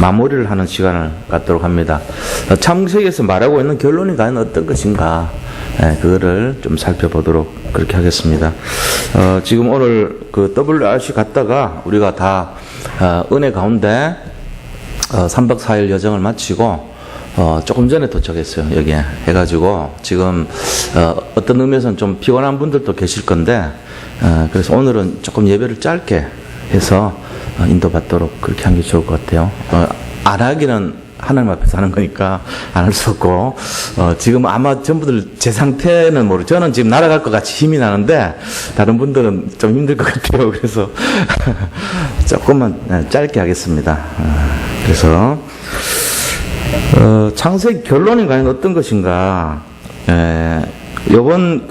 마무리를 하는 시간을 갖도록 합니다. 창세기에서 말하고 있는 결론이 과연 어떤 것인가, 그거를 좀 살펴보도록 그렇게 하겠습니다. 지금 오늘 그 WRC 갔다가 우리가 다 은혜 가운데 3박 4일 여정을 마치고 조금 전에 도착했어요. 여기에 해가지고 지금 어떤 의미에서는 좀 피곤한 분들도 계실 건데, 그래서 오늘은 조금 예배를 짧게 해서 인도받도록 그렇게 하는 게 좋을 것 같아요. 안 하기는 하나님 앞에서 하는 거니까 안 할 수 없고, 지금 아마 전부들 제 상태는 모르고, 저는 지금 날아갈 것 같이 힘이 나는데 다른 분들은 좀 힘들 것 같아요. 그래서 조금만 짧게 하겠습니다. 그래서 창세기 결론이 과연 어떤 것인가, 요번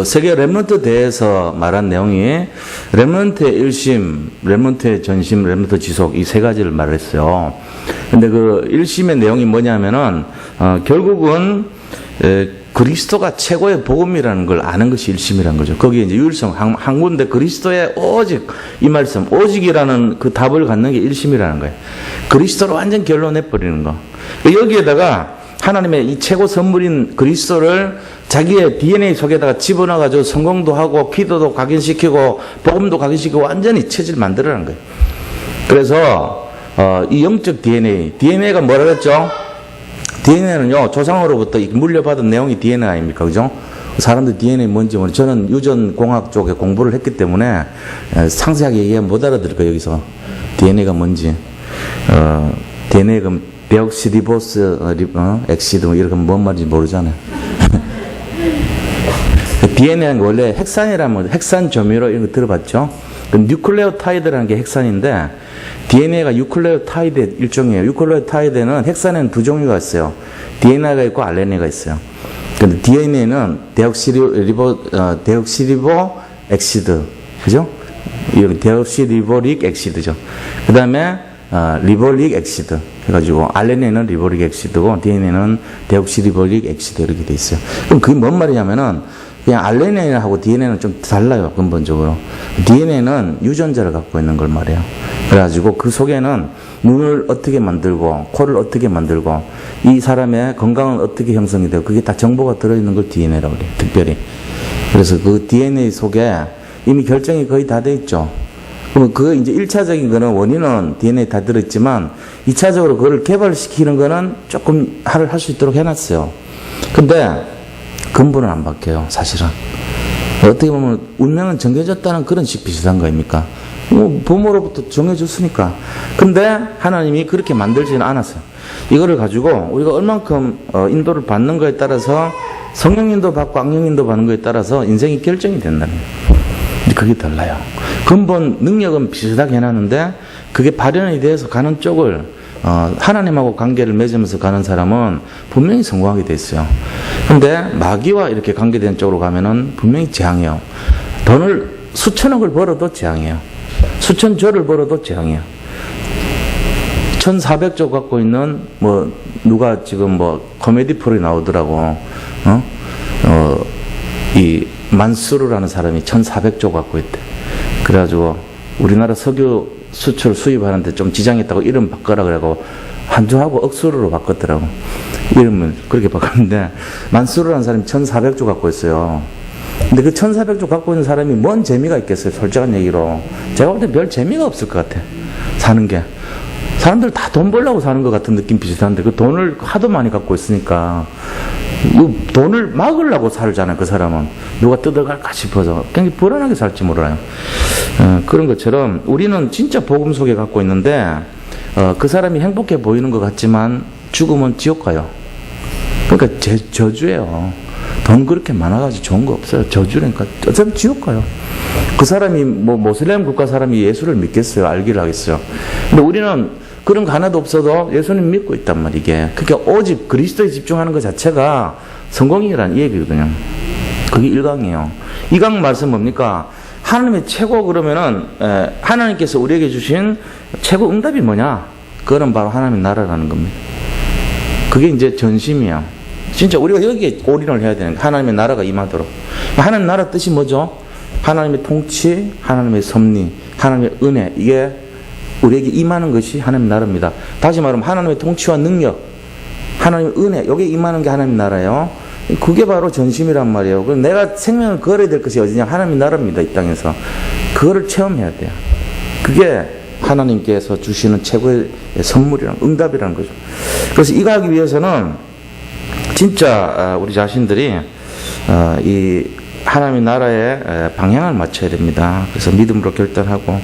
세계 렘넌트 대회에서 말한 내용이 렘넌트의 일심, 렘넌트의 전심, 렘넌트 지속, 이 세 가지를 말했어요. 근데 그 일심의 내용이 뭐냐면은 결국은 그리스도가 최고의 복음이라는 걸 아는 것이 일심이라는 거죠. 거기에 이제 유일성 한 군데 그리스도의 오직, 이 말씀 오직이라는 그 답을 갖는 게 일심이라는 거예요. 그리스도로 완전 결론내버리는 거. 여기에다가 하나님의 이 최고 선물인 그리스도를 자기의 DNA 속에다가 집어넣어가지고 성공도 하고 기도도 각인시키고 복음도 각인시키고 완전히 체질 만들어라는 거예요. 그래서 이 영적 DNA가 뭐라 그랬죠? DNA는요, 조상으로부터 물려받은 내용이 DNA 아닙니까? 그죠? 사람들 DNA 뭔지 모르죠. 저는 유전공학 쪽에 공부를 했기 때문에 상세하게 얘기하면 못 알아들을 거예요, 여기서. DNA가 뭔지. DNA가 데옥시리보스 엑시드 이렇게 뭔 말인지 모르잖아요. DNA는 원래 핵산이라면 핵산 조미료 이런 거 들어봤죠? 그 뉴클레오타이드라는 게 핵산인데 DNA가 유클레오타이드 일종이에요. 유클레오타이드는 핵산에는 두 종류가 있어요. DNA가 있고 RNA가 있어요. 근데 DNA는 데옥시리보 엑시드, 그죠? 데옥시리보릭 엑시드죠. 그 다음에 리보릭 엑시드 해가지고 RNA는 리보릭 엑시드고 DNA는 데옥시리보릭 엑시드 이렇게 돼 있어요. 그럼 그게 뭔 말이냐면은 그냥 RNA하고 DNA는 좀 달라요, 근본적으로. DNA는 유전자를 갖고 있는 걸 말해요. 그래가지고 그 속에는 눈을 어떻게 만들고 코를 어떻게 만들고 이 사람의 건강은 어떻게 형성이 되고 그게 다 정보가 들어있는 걸 DNA라고 그래요, 특별히. 그래서 그 DNA 속에 이미 결정이 거의 다 돼 있죠. 그러면 그 이제 1차적인 거는 원인은 DNA 다 들어있지만 2차적으로 그걸 개발시키는 거는 조금 할 수 있도록 해놨어요. 근데 근본은 안 바뀌어요, 사실은. 어떻게 보면 운명은 정해졌다는 그런 식 비슷한 거입니까? 부모로부터 정해졌으니까. 근데 하나님이 그렇게 만들지는 않았어요. 이거를 가지고 우리가 얼만큼 인도를 받는 거에 따라서 성령 인도 받고 악령 인도 받는 거에 따라서 인생이 결정이 된다는 거예요. 그게 달라요. 근본 능력은 비슷하게 해놨는데 그게 발현이 돼서 가는 쪽을 하나님하고 관계를 맺으면서 가는 사람은 분명히 성공하게 돼 있어요. 근데 마귀와 이렇게 관계된 쪽으로 가면은 분명히 재앙이에요. 돈을 수천억을 벌어도 재앙이에요. 수천조를 벌어도 재앙이에요. 1400조 갖고 있는 누가 지금 코미디 프로에 나오더라고. 이 만수르라는 사람이 1400조 갖고 있대. 그래가지고 우리나라 석유 수출 수입하는데 좀 지장이 있다고 이름 바꿔라 그래고 한주하고 억수르로 바꿨더라고. 이름을 그렇게 바꿨는데 만수르라는 사람이 1400조 갖고 있어요. 근데 그 1400조 갖고 있는 사람이 뭔 재미가 있겠어요, 솔직한 얘기로. 제가 볼 때 별 재미가 없을 것 같아, 사는 게. 사람들 다 돈 벌려고 사는 것 같은 느낌 비슷한데 그 돈을 하도 많이 갖고 있으니까 돈을 막으려고 살잖아요, 그 사람은. 누가 뜯어갈까 싶어서 굉장히 불안하게 살지 몰라요. 그런 것처럼 우리는 진짜 복음 속에 갖고 있는데 그 사람이 행복해 보이는 것 같지만 죽으면 지옥 가요. 그러니까 저주예요. 돈 그렇게 많아가지고 좋은 거 없어요. 저주라니까 어차피 지옥 가요. 그 사람이 모슬렘 국가 사람이 예수를 믿겠어요? 알기를 하겠어요? 근데 우리는 그런 거 하나도 없어도 예수님 믿고 있단 말이게. 그러니까 오직 그리스도에 집중하는 것 자체가 성공이라는 얘기거든요. 그게 1강이에요. 2강 말씀 뭡니까? 하나님의 최고 그러면은 하나님께서 우리에게 주신 최고 응답이 뭐냐? 그거는 바로 하나님의 나라라는 겁니다. 그게 이제 전심이에요. 진짜 우리가 여기에 올인을 해야 되는 거예요. 하나님의 나라가 임하도록. 하나님의 나라 뜻이 뭐죠? 하나님의 통치, 하나님의 섭리, 하나님의 은혜, 이게 우리에게 임하는 것이 하나님 나라입니다. 다시 말하면 하나님의 통치와 능력, 하나님의 은혜, 이게 임하는 게 하나님 나라예요. 그게 바로 전심이란 말이에요. 그럼 내가 생명을 걸어야 될 것이 어디냐? 하나님 나라입니다. 이 땅에서. 그거를 체험해야 돼요. 그게 하나님께서 주시는 최고의 선물이란, 응답이라는 거죠. 그래서 이거 하기 위해서는 진짜 우리 자신들이 이 하나님의 나라의 방향을 맞춰야 됩니다. 그래서 믿음으로 결단하고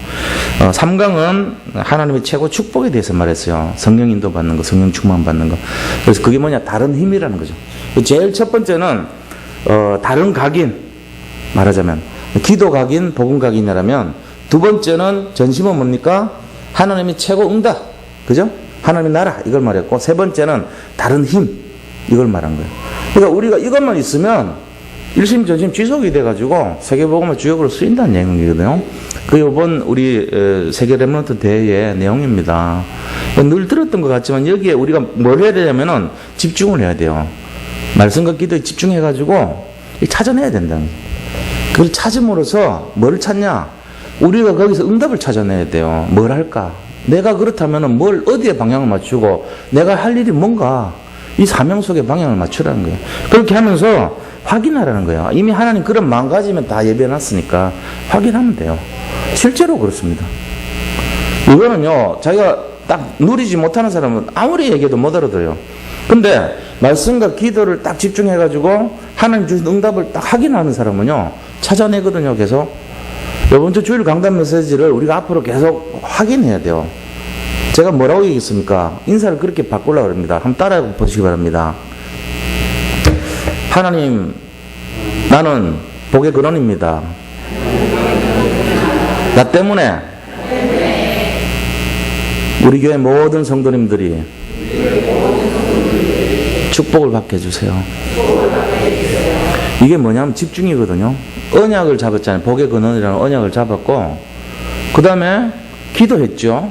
3강은 하나님의 최고 축복에 대해서 말했어요. 성령 인도 받는 거, 성령 충만 받는 거. 그래서 그게 뭐냐? 다른 힘이라는 거죠. 제일 첫 번째는 다른 각인, 말하자면 기도 각인, 복음 각인이라면, 두 번째는 전심은 뭡니까? 하나님의 최고 응답, 그죠? 하나님의 나라, 이걸 말했고, 세 번째는 다른 힘, 이걸 말한 거예요. 그러니까 우리가 이것만 있으면 일심전심 지속이 돼가지고 세계복음의 주역으로 쓰인다는 내용이거든요. 그 이번 우리 세계 렘넌트 대회의 내용입니다. 늘 들었던 것 같지만 여기에 우리가 뭘 해야 되냐면은 집중을 해야 돼요. 말씀과 기도에 집중해가지고 찾아내야 된다는 거예요. 그걸 찾음으로써 뭘 찾냐? 우리가 거기서 응답을 찾아내야 돼요. 뭘 할까? 내가 그렇다면은 뭘, 어디에 방향을 맞추고 내가 할 일이 뭔가, 이 사명 속에 방향을 맞추라는 거예요. 그렇게 하면서 확인하라는 거예요. 이미 하나님 그런 마음가짐은 다 예배해놨으니까 확인하면 돼요. 실제로 그렇습니다. 이거는요, 자기가 딱 누리지 못하는 사람은 아무리 얘기해도 못 알아들어요. 근데 말씀과 기도를 딱 집중해가지고 하나님 주신 응답을 딱 확인하는 사람은요, 찾아내거든요, 계속. 이번 주 주일 강단 메시지를 우리가 앞으로 계속 확인해야 돼요. 제가 뭐라고 얘기했습니까? 인사를 그렇게 바꾸려고 합니다. 한번 따라해 보시기 바랍니다. 하나님, 나는 복의 근원입니다. 나 때문에 우리 교회 모든 성도님들이 축복을 받게 해주세요. 이게 뭐냐면 집중이거든요. 언약을 잡았잖아요. 복의 근원이라는 언약을 잡았고, 그 다음에 기도했죠.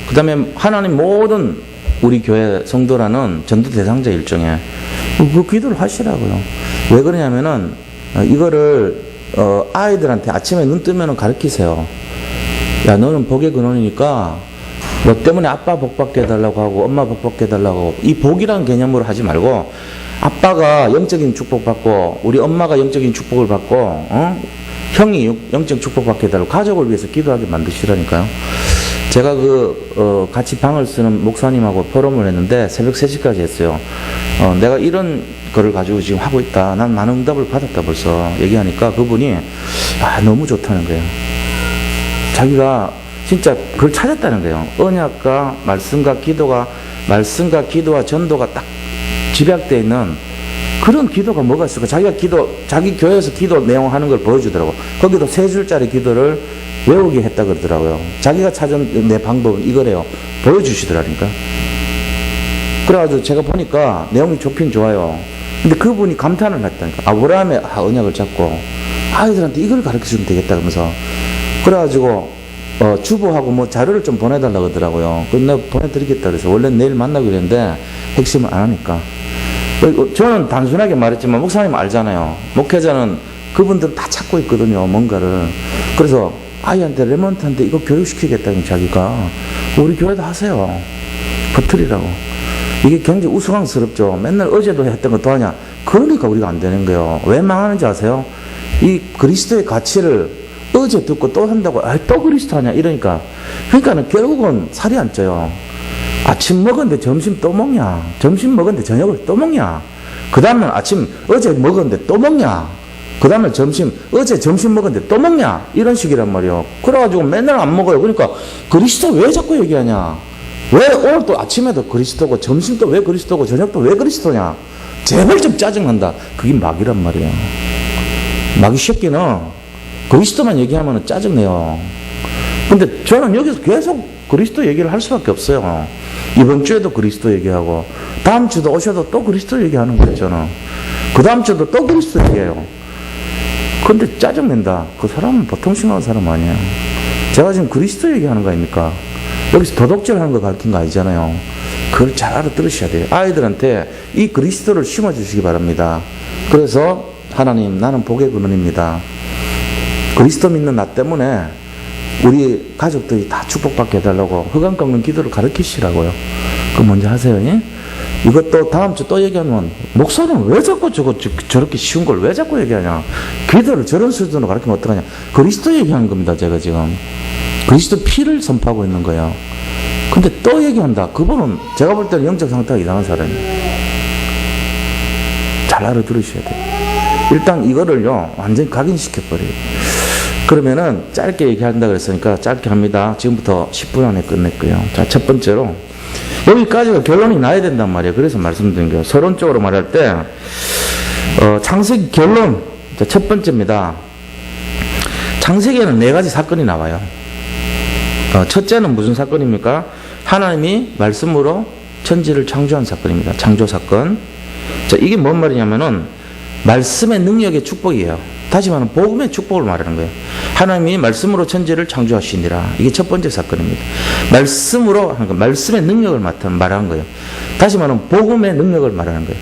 그 다음에 하나님 모든 우리 교회 성도라는 전도 대상자 일종에 그 기도를 하시라고요. 왜 그러냐면은 이거를 아이들한테 아침에 눈 뜨면은 가르치세요. 야, 너는 복의 근원이니까 너 때문에 아빠 복 받게 해달라고 하고 엄마 복 받게 해달라고 하고, 이 복이라는 개념으로 하지 말고 아빠가 영적인 축복 받고 우리 엄마가 영적인 축복을 받고 형이 영적 축복 받게 해달라고 가족을 위해서 기도하게 만드시라니까요. 제가 같이 방을 쓰는 목사님하고 포럼을 했는데 새벽 3시까지 했어요. 내가 이런 거를 가지고 지금 하고 있다. 난 많은 응답을 받았다 벌써. 얘기하니까 그분이 너무 좋다는 거예요. 자기가 진짜 그걸 찾았다는 거예요. 언약과 말씀과 기도와 전도가 딱 집약되어 있는 그런 기도가 뭐가 있을까? 자기 교회에서 기도 내용 하는 걸 보여주더라고. 거기도 3줄짜리 기도를 외우게 했다 그러더라고요. 자기가 찾은 내 방법은 이거래요. 보여주시더라니까. 그래가지고 제가 보니까 내용이 좋긴 좋아요. 근데 그분이 감탄을 했다니까. 아브라함의 언약을 잡고 아이들한테 이걸 가르쳐주면 되겠다 그러면서. 그래가지고 주부하고 뭐 자료를 좀 보내달라고 하더라고요. 그래서 내가 보내드리겠다 그래서 원래 내일 만나기로 했는데 핵심을 안 하니까. 저는 단순하게 말했지만 목사님 알잖아요. 목회자는 그분들 다 찾고 있거든요. 뭔가를. 그래서 아이한테 레몬트한테 이거 교육시키겠다니 자기가. 우리 교회도 하세요. 퍼뜨리라고. 이게 굉장히 우스꽝스럽죠. 맨날 어제도 했던 거 또 하냐. 그러니까 우리가 안 되는 거예요. 왜 망하는지 아세요? 이 그리스도의 가치를 어제 듣고 또 한다고 또 그리스도 하냐 이러니까. 그러니까는 결국은 살이 안 쪄요. 아침 먹었는데 점심 또 먹냐. 점심 먹었는데 저녁을 또 먹냐. 그 다음은 아침 어제 먹었는데 또 먹냐. 그 다음에 어제 점심 먹었는데 또 먹냐. 이런 식이란 말이에요. 그래가지고 맨날 안 먹어요. 그러니까 그리스도 왜 자꾸 얘기하냐. 왜 오늘 또 아침에도 그리스도고 점심도 왜 그리스도고 저녁도 왜 그리스도냐. 제발 좀 짜증난다. 그게 마귀란 말이에요. 마귀 새끼는 그리스도만 얘기하면 짜증내요. 근데 저는 여기서 계속 그리스도 얘기를 할 수밖에 없어요. 이번 주에도 그리스도 얘기하고 다음 주도 오셔도 또 그리스도 얘기하는 거예요. 저는 그 다음 주도 또 그리스도 얘기해요. 근데 짜증낸다. 그 사람은 보통 심한 사람 아니에요. 제가 지금 그리스도 얘기하는 거 아닙니까? 여기서 도덕질하는 거 가르친 거 아니잖아요. 그걸 잘 알아들으셔야 돼요. 아이들한테 이 그리스도를 심어주시기 바랍니다. 그래서 하나님, 나는 복의 근원입니다. 그리스도 믿는 나 때문에 우리 가족들이 다 축복받게 해달라고 흑암 꺾는 기도를 가르치시라고요. 그거 먼저 하세요. 예? 이것도 다음 주 또 얘기하면 목사는 왜 자꾸 저렇게 쉬운 걸 왜 자꾸 얘기하냐. 기도를 저런 수준으로 가르치면 어떡하냐. 그리스도 얘기하는 겁니다. 제가 지금 그리스도 피를 선포하고 있는 거예요. 근데 또 얘기한다. 그분은 제가 볼 때는 영적 상태가 이상한 사람이에요. 잘 알아들으셔야 돼요. 일단 이거를요 완전히 각인시켜버려요. 그러면은 짧게 얘기한다 그랬으니까 짧게 합니다. 지금부터 10분 안에 끝낼게요. 자, 첫 번째로 여기까지가 결론이 나야 된단 말이에요. 그래서 말씀드린 거예요. 서론적으로 말할 때 창세기 결론. 자, 첫 번째입니다. 창세기에는 4가지 사건이 나와요. 첫째는 무슨 사건입니까? 하나님이 말씀으로 천지를 창조한 사건입니다. 창조 사건. 자, 이게 뭔 말이냐면은 말씀의 능력의 축복이에요. 다시 말하면 복음의 축복을 말하는 거예요. 하나님이 말씀으로 천지를 창조하시니라. 이게 첫 번째 사건입니다. 말씀으로, 그러니까 말씀의 능력을 말하는 거예요. 다시 말하면 복음의 능력을 말하는 거예요.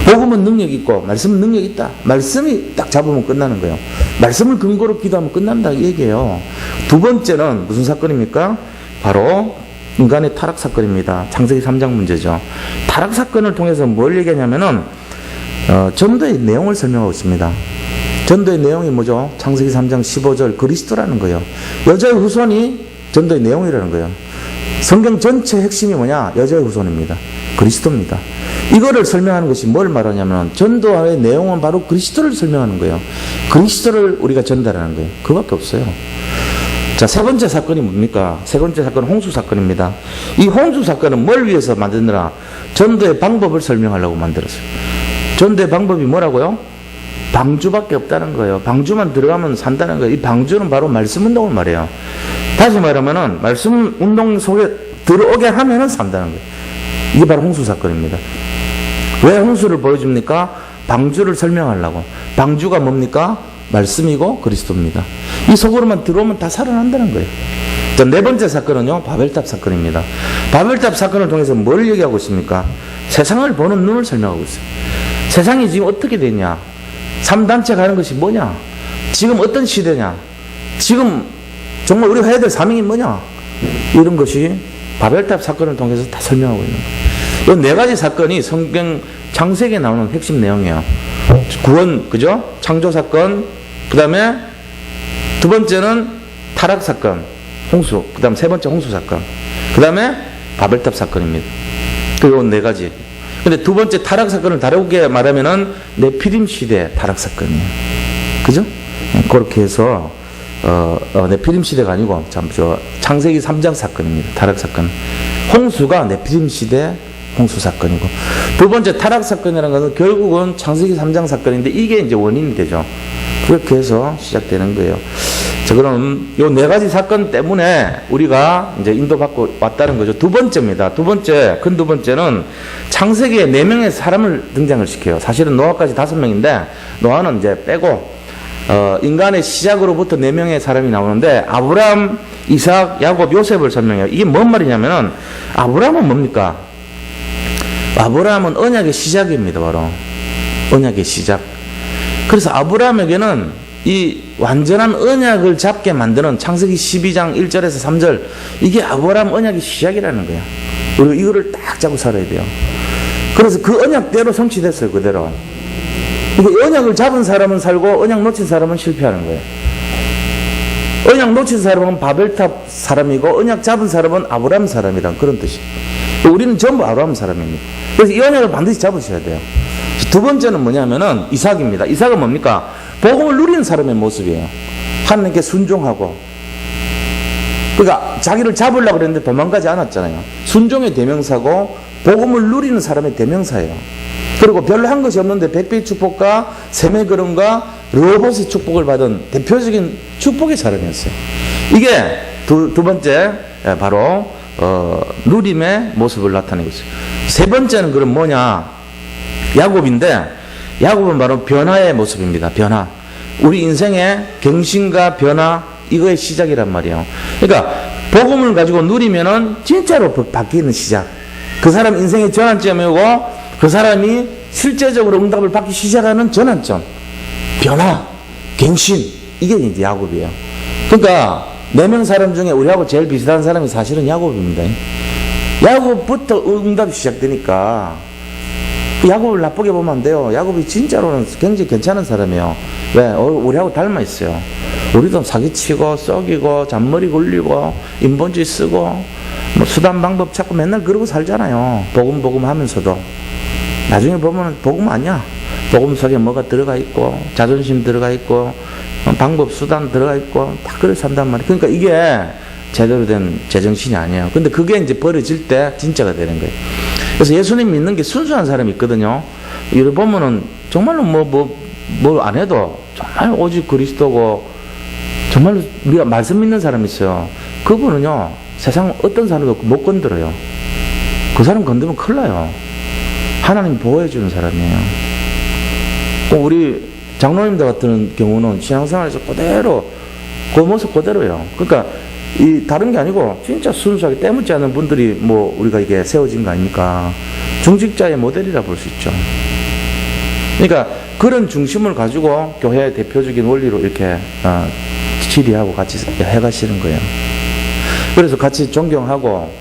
복음은 능력이 있고 말씀은 능력이 있다. 말씀이 딱 잡으면 끝나는 거예요. 말씀을 근거로 기도하면 끝난다 이 얘기예요. 두 번째는 무슨 사건입니까? 바로 인간의 타락 사건입니다. 창세기 3장 문제죠. 타락 사건을 통해서 뭘 얘기하냐면은 전도의 내용을 설명하고 있습니다. 전도의 내용이 뭐죠? 창세기 3장 15절 그리스도라는 거예요. 여자의 후손이 전도의 내용이라는 거예요. 성경 전체 핵심이 뭐냐? 여자의 후손입니다. 그리스도입니다. 이거를 설명하는 것이 뭘 말하냐면 전도의 내용은 바로 그리스도를 설명하는 거예요. 그리스도를 우리가 전달하는 거예요. 그거밖에 없어요. 자, 세 번째 사건이 뭡니까? 세 번째 사건은 홍수 사건입니다. 이 홍수 사건은 뭘 위해서 만드느라? 전도의 방법을 설명하려고 만들었어요. 전도의 방법이 뭐라고요? 방주밖에 없다는 거예요. 방주만 들어가면 산다는 거예요. 이 방주는 바로 말씀 운동을 말해요. 다시 말하면은 말씀 운동 속에 들어오게 하면은 산다는 거예요. 이게 바로 홍수 사건입니다. 왜 홍수를 보여줍니까? 방주를 설명하려고. 방주가 뭡니까? 말씀이고 그리스도입니다. 이 속으로만 들어오면 다 살아난다는 거예요. 자, 네 번째 사건은요, 바벨탑 사건입니다. 바벨탑 사건을 통해서 뭘 얘기하고 있습니까? 세상을 보는 눈을 설명하고 있어요. 세상이 지금 어떻게 됐냐? 3단체 가는 것이 뭐냐? 지금 어떤 시대냐? 지금 정말 우리가 해야 될 사명이 뭐냐? 이런 것이 바벨탑 사건을 통해서 다 설명하고 있는 거예요. 이 네 가지 사건이 성경 창세기에 나오는 핵심 내용이에요. 구원, 그죠? 창조 사건, 그 다음에 두 번째는 타락 사건, 홍수, 그 다음 세 번째 홍수 사건, 그 다음에 바벨탑 사건입니다. 그리고 네 가지. 근데 두 번째 타락 사건을 다르게 말하면은 네피림 시대 타락 사건이에요. 그죠? 그렇게 해서 네피림 시대가 아니고 창세기 3장 사건입니다. 타락 사건. 홍수가 네피림 시대 홍수 사건이고, 두 번째 타락 사건이라는 것은 결국은 창세기 3장 사건인데 이게 이제 원인이 되죠. 그렇게 해서 시작되는 거예요. 자, 그럼 요 네 가지 사건 때문에 우리가 이제 인도받고 왔다는 거죠. 두 번째입니다. 두 번째는 창세기에 4명의 사람을 등장을 시켜요. 사실은 노아까지 5명인데 노아는 이제 빼고 인간의 시작으로부터 4명의 사람이 나오는데 아브람, 이삭, 야곱, 요셉을 설명해요. 이게 뭔 말이냐면은 아브람은 뭡니까? 아브람은 언약의 시작입니다. 바로 언약의 시작. 그래서 아브람에게는 이 완전한 언약을 잡게 만드는 창세기 12장 1절에서 3절, 이게 아브람 언약의 시작이라는 거예요. 우리가 이거를 딱 잡고 살아야 돼요. 그래서 그 언약대로 성취됐어요. 그대로. 그러니까 언약을 잡은 사람은 살고 언약 놓친 사람은 실패하는 거예요. 언약 놓친 사람은 바벨탑 사람이고 언약 잡은 사람은 아브람 사람이란 그런 뜻이에요. 우리는 전부 아브람 사람입니다. 그래서 이 언약을 반드시 잡으셔야 돼요. 두 번째는 뭐냐면은 이삭입니다. 이삭은 뭡니까? 복음을 누리는 사람의 모습이에요. 하나님께 순종하고. 그러니까 자기를 잡으려고 그랬는데 도망가지 않았잖아요. 순종의 대명사고 복음을 누리는 사람의 대명사예요. 그리고 별로 한 것이 없는데 백배의 축복과 셈의 그름과 르호봇의 축복을 받은 대표적인 축복의 사람이었어요. 이게 두 번째 바로 누림의 모습을 나타내고 있어요. 세 번째는 그럼 뭐냐? 야곱인데 야곱은 바로 변화의 모습입니다. 변화. 우리 인생의 경신과 변화, 이거의 시작이란 말이에요. 그러니까 복음을 가지고 누리면은 진짜로 바뀌는 시작. 그 사람 인생의 전환점이고 그 사람이 실제적으로 응답을 받기 시작하는 전환점. 변화, 갱신. 이게 이제 야곱이에요. 그러니까 4명 사람 중에 우리하고 제일 비슷한 사람이 사실은 야곱입니다. 야곱부터 응답이 시작되니까 야곱을 나쁘게 보면 안 돼요. 야곱이 진짜로는 굉장히 괜찮은 사람이에요. 왜? 우리하고 닮아 있어요. 우리도 사기치고 썩이고 잔머리 굴리고 인본주의 쓰고 뭐 수단 방법 찾고 맨날 그러고 살잖아요. 복음 하면서도 나중에 보면 복음 아니야. 복음 속에 뭐가 들어가 있고 자존심 들어가 있고 방법 수단 들어가 있고 다 그래 산단 말이에요. 그러니까 이게 제대로 된 제정신이 아니에요. 근데 그게 이제 버려질 때 진짜가 되는 거예요. 그래서 예수님 믿는 게 순수한 사람이 있거든요. 이를 보면은 정말로 뭘 안 해도 정말 오직 그리스도고 정말로 우리가 말씀 믿는 사람이 있어요. 그분은요 세상 어떤 사람도 못 건드려요. 그 사람 건드리면 큰일 나요. 하나님 보호해 주는 사람이에요. 우리 장로님들 같은 경우는 신앙생활에서 그대로 그 모습 그대로예요. 그러니까 이 다른 게 아니고 진짜 순수하게 때묻지 않은 분들이 뭐 우리가 이게 세워진 거 아닙니까? 중직자의 모델이라 볼 수 있죠. 그러니까 그런 중심을 가지고 교회의 대표적인 원리로 이렇게 지리하고 같이 해가시는 거예요. 그래서 같이 존경하고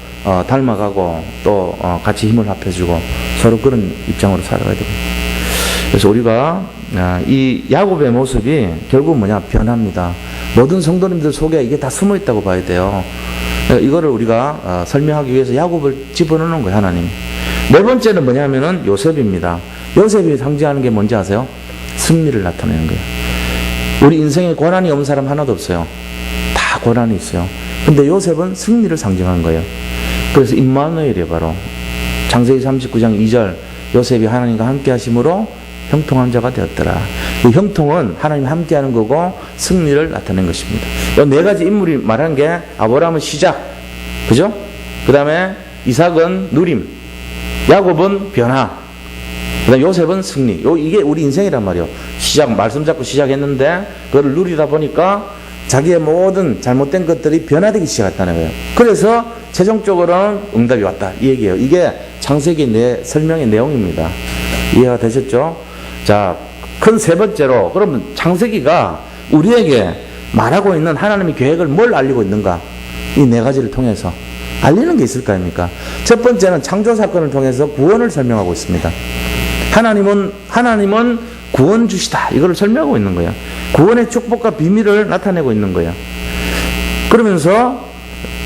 닮아가고 또 같이 힘을 합해주고 서로 그런 입장으로 살아가야 되고. 그래서 우리가 이 야곱의 모습이 결국 뭐냐? 변합니다. 모든 성도님들 속에 이게 다 숨어 있다고 봐야 돼요. 이거를 우리가 설명하기 위해서 야곱을 집어넣는 거예요, 하나님. 네 번째는 뭐냐면은 요셉입니다. 요셉이 상징하는 게 뭔지 아세요? 승리를 나타내는 거예요. 우리 인생에 고난이 없는 사람 하나도 없어요. 다 고난이 있어요. 근데 요셉은 승리를 상징하는 거예요. 그래서 임마누엘이에요, 바로. 창세기 39장 2절 요셉이 하나님과 함께 하심으로 형통한 자가 되었더라. 이 형통은 하나님 함께 하는 거고 승리를 나타낸 것입니다. 이 네 가지 인물이 말한 게 아브라함은 시작, 그죠? 그 다음에 이삭은 누림, 야곱은 변화, 그 다음에 요셉은 승리. 이게 우리 인생이란 말이에요. 시작, 말씀 잡고 시작했는데 그걸 누리다 보니까 자기의 모든 잘못된 것들이 변화되기 시작했다는 거예요. 그래서 최종적으로는 응답이 왔다, 이 얘기예요. 이게 창세기 설명의 내용입니다. 이해가 되셨죠? 자, 큰 세 번째로, 그러면 창세기가 우리에게 말하고 있는 하나님의 계획을 뭘 알리고 있는가? 이 네 가지를 통해서 알리는 게 있을 거 아닙니까? 첫 번째는 창조 사건을 통해서 구원을 설명하고 있습니다. 하나님은 구원주시다, 이걸 설명하고 있는 거예요. 구원의 축복과 비밀을 나타내고 있는 거예요. 그러면서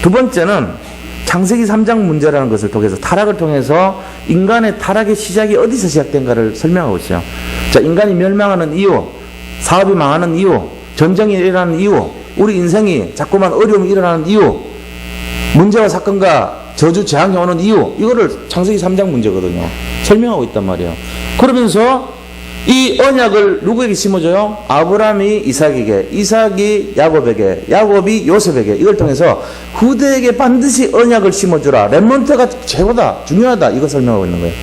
두 번째는 창세기 3장 문제라는 것을 통해서, 타락을 통해서 인간의 타락의 시작이 어디서 시작된가를 설명하고 있어요. 자, 인간이 멸망하는 이유, 사업이 망하는 이유, 전쟁이 일어나는 이유, 우리 인생이 자꾸만 어려움이 일어나는 이유, 문제와 사건과 저주 재앙이 오는 이유, 이거를 창세기 3장 문제거든요. 설명하고 있단 말이에요. 그러면서 이 언약을 누구에게 심어줘요? 아브라함이 이삭에게, 이삭이 야곱에게, 야곱이 요셉에게, 이걸 통해서 후대에게 반드시 언약을 심어주라. 렘넌트가 최고다, 중요하다, 이거 설명하고 있는 거예요.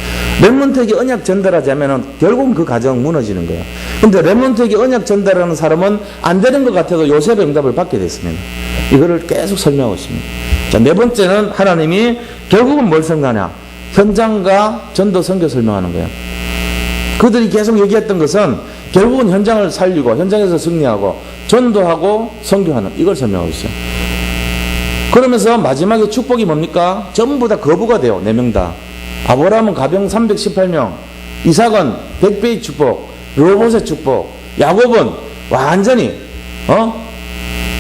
렘넌트에게 언약 전달하지 않으면 결국은 그 가정 무너지는 거예요. 근데 렘넌트에게 언약 전달하는 사람은 안 되는 것 같아도 요셉의 응답을 받게 됐습니다. 이거를 계속 설명하고 있습니다. 자, 네 번째는 하나님이 결국은 뭘 설명하냐? 현장과 전도 선교 설명하는 거예요. 그들이 계속 얘기했던 것은 결국은 현장을 살리고 현장에서 승리하고 전도하고 선교하는, 이걸 설명하고 있어요. 그러면서 마지막에 축복이 뭡니까? 전부 다 거부가 돼요. 4명 다. 아브라함은 가병 318명, 이삭은 100배의 축복, 르호봇의 축복, 야곱은 완전히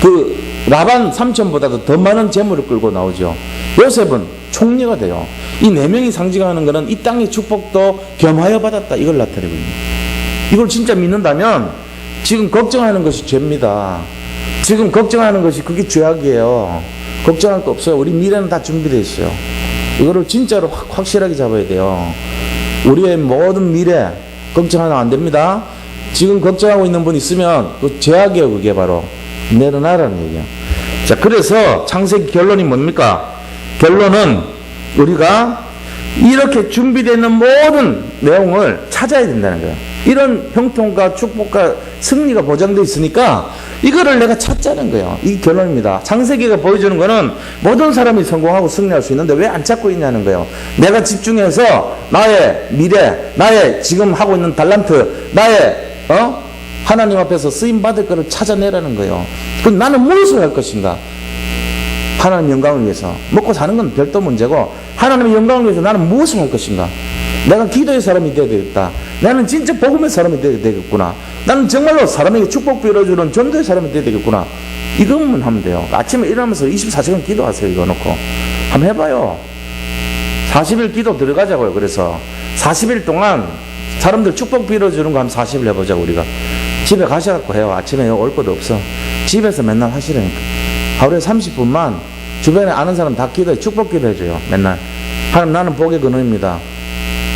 그 라반 삼촌보다도 더 많은 재물을 끌고 나오죠. 요셉은 총리가 돼요. 이 4명이 상징하는 것은 이 땅의 축복도 겸하여 받았다, 이걸 나타내고 있습니다. 이걸 진짜 믿는다면 지금 걱정하는 것이 죄입니다. 지금 걱정하는 것이 그게 죄악이에요. 걱정할 거 없어요. 우리 미래는 다 준비되어 있어요. 이거를 진짜로 확실하게 잡아야 돼요. 우리의 모든 미래 걱정하면 안 됩니다. 지금 걱정하고 있는 분 있으면 그 죄악이에요. 그게 바로 내려놔라는 얘기예요. 자, 그래서 창세기 결론이 뭡니까? 결론은 우리가 이렇게 준비되어 있는 모든 내용을 찾아야 된다는 거예요. 이런 형통과 축복과 승리가 보장되어 있으니까 이거를 내가 찾자는 거예요. 이 결론입니다. 창세기가 보여주는 거는 모든 사람이 성공하고 승리할 수 있는데 왜 안 찾고 있냐는 거예요. 내가 집중해서 나의 미래, 나의 지금 하고 있는 달란트, 나의 하나님 앞에서 쓰임 받을 것을 찾아내라는 거예요. 그럼 나는 무엇을 할 것인가? 하나님 영광을 위해서. 먹고 사는 건 별도 문제고 하나님의 영광을 위해서 나는 무엇을 할 것인가? 내가 기도의 사람이 되어야 되겠다. 나는 진짜 복음의 사람이 되어야 되겠구나. 나는 정말로 사람에게 축복 빌어주는 전도의 사람이 되어야 되겠구나. 이것만 하면 돼요. 아침에 일어나면서 24시간 기도하세요. 이거 놓고 한번 해봐요. 40일 기도 들어가자고요. 그래서 40일 동안 사람들 축복 빌어주는 거 한번 40일 해보자고. 우리가 집에 가셔갖고 해요. 아침에 올 것도 없어. 집에서 맨날 하시라니까. 하루에 30분만 주변에 아는 사람 다 기도해. 축복 기도해줘요. 맨날. 하나님, 나는 복의 근원입니다.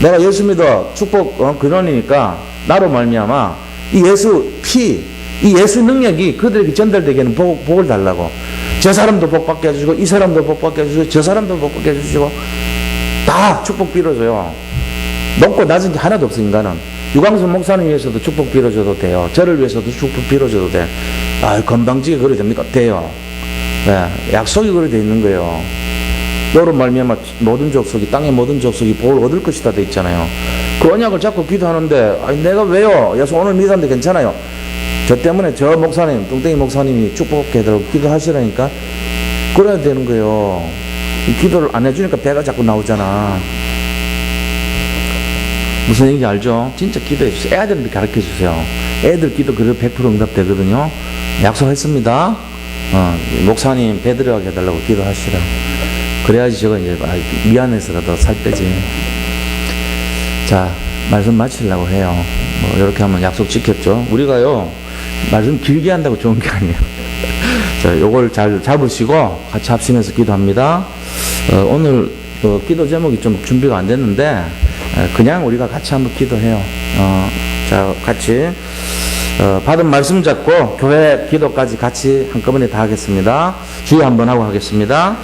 내가 예수 믿어 축복 근원이니까 나로 말미암아 이 예수 피, 이 예수 능력이 그들에게 전달되게는 복을 달라고. 저 사람도 복 받게 해주시고 이 사람도 복 받게 해주시고 저 사람도 복 받게 해주시고 다 축복 빌어줘요. 높고 낮은 게 하나도 없어. 인간은. 유광순 목사님 위해서도 축복 빌어줘도 돼요. 저를 위해서도 축복 빌어줘도 돼. 아, 건방지게 그래 됩니까? 돼요. 네, 약속이 그래 돼 있는 거예요. 너로 말미암아 모든 족속이, 땅의 모든 족속이 복을 얻을 것이다 돼 있잖아요. 그 언약을 잡고 기도하는데, 아니 내가 왜요? 예수 오늘 믿었는데 괜찮아요. 저 때문에 저 목사님, 뚱땡이 목사님이 축복해달라고 기도하시라니까. 그래야 되는 거예요. 기도를 안 해주니까 배가 자꾸 나오잖아. 무슨 얘기인지 알죠? 진짜 기도해 주세요. 애들한테 가르쳐 주세요. 애들 기도 그래도 100% 응답되거든요. 약속했습니다. 목사님 배 들어가게 해달라고 기도하시라. 그래야지 저거 이제 미안해서라도 살 빼지. 자, 말씀 마치려고 해요. 뭐 이렇게 하면 약속 지켰죠. 우리가요 말씀 길게 한다고 좋은 게 아니에요. 자, 요걸 잘 잡으시고 같이 합심해서 기도합니다. 오늘 기도 제목이 좀 준비가 안 됐는데 그냥 우리가 같이 한번 기도해요. 자, 같이 받은 말씀 잡고 교회 기도까지 같이 한꺼번에 다 하겠습니다. 주여 한번 하고 하겠습니다.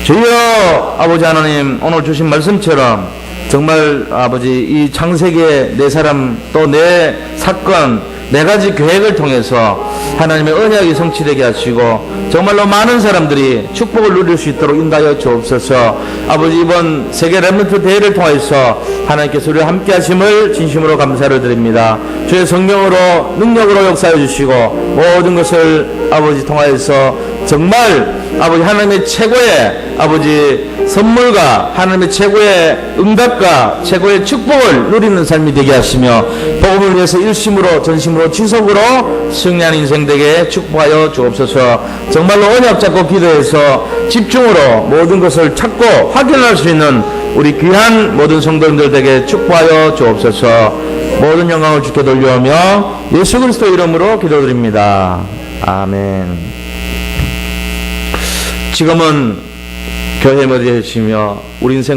주여 아버지 하나님, 오늘 주신 말씀처럼 정말 아버지 이 창세기의 네 사람 또 네 사건 네 가지 계획을 통해서 하나님의 언약이 성취되게 하시고 정말로 많은 사람들이 축복을 누릴 수 있도록 인도하여 주옵소서. 아버지, 이번 세계 렘넌트 대회를 통해서 하나님께서 우리와 함께 하심을 진심으로 감사를 드립니다. 주의 성령으로 능력으로 역사해 주시고 모든 것을 아버지 통하여서 정말 아버지 하나님의 최고의 아버지 선물과 하나님의 최고의 응답과 최고의 축복을 누리는 삶이 되게 하시며 복음을 위해서 일심으로 전심으로 지속으로 승리하는 인생 되게 축복하여 주옵소서. 정말로 언약 잡고 기도해서 집중으로 모든 것을 찾고 확인할 수 있는 우리 귀한 모든 성도님들 되게 축복하여 주옵소서. 모든 영광을 주께 돌려오며 예수 그리스도 이름으로 기도드립니다. 아멘. 지금은 교회 머리에 주시며 우리 인생